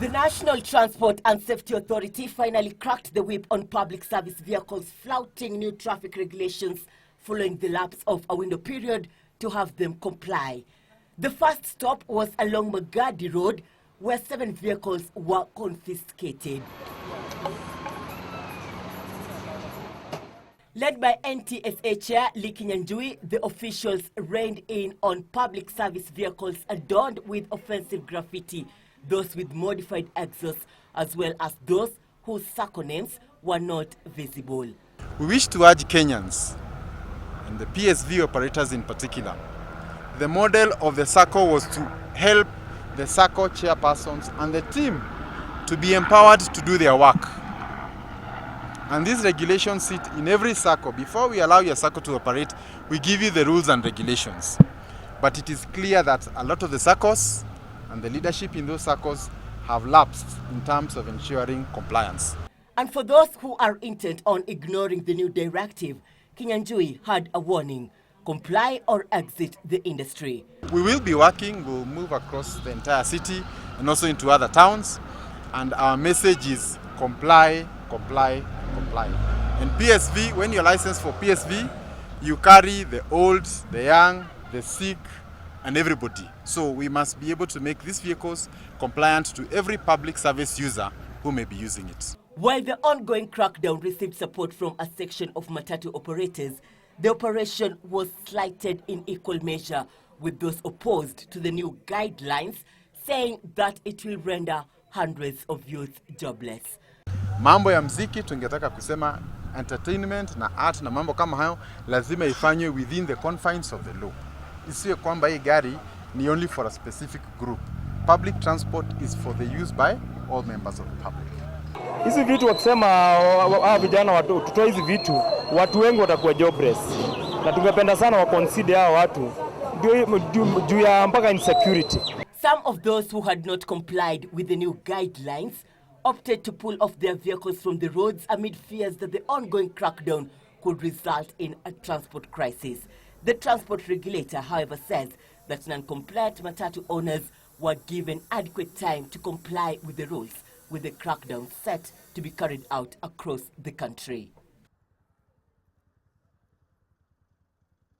The National Transport and Safety Authority finally cracked the whip on public service vehicles flouting new traffic regulations following the lapse of a window period to have them comply. The first stop was along Magadi Road, where 7 vehicles were confiscated. Led by NTSA Chair Lee Kinyanjui, the officials reined in on public service vehicles adorned with offensive graffiti, those with modified exhausts, as well as those whose circle names were not visible. We wish to urge Kenyans, and the PSV operators in particular. The model of the SACCO was to help the SACCO chairpersons and the team to be empowered to do their work. And these regulations sit in every SACCO. Before we allow your SACCO to operate, we give you the rules and regulations. But it is clear that a lot of the SACCOs and the leadership in those SACCOs have lapsed in terms of ensuring compliance. And for those who are intent on ignoring the new directive, Kinyanjui had a warning: comply or exit the industry. We will be working, we'll move across the entire city and also into other towns. And our message is comply, comply, comply. And PSV, when you're licensed for PSV, you carry the old, the young, the sick, and everybody. So we must be able to make these vehicles compliant to every public service user who may be using it. While the ongoing crackdown received support from a section of matatu operators, the operation was slighted in equal measure, with those opposed to the new guidelines saying that it will render hundreds of youth jobless. Mambo ya mziki tungetaka kusema entertainment na art na mambo kama hayo lazima ifanywe within the confines of the law. Isiwe kwamba hii gari ni only for a specific group. Public transport is for the use by all members of the public. Hizi vitu wakisema vijana tutoe hizi vitu, watu wengi watakuwa jobless. Na tungependa sana wa consider hao watu juu ya mpaka insecurity. Some of those who had not complied with the new guidelines opted to pull off their vehicles from the roads amid fears that the ongoing crackdown could result in a transport crisis. The transport regulator, however, says that non-compliant matatu owners were given adequate time to comply with the rules, with the crackdown set to be carried out across the country.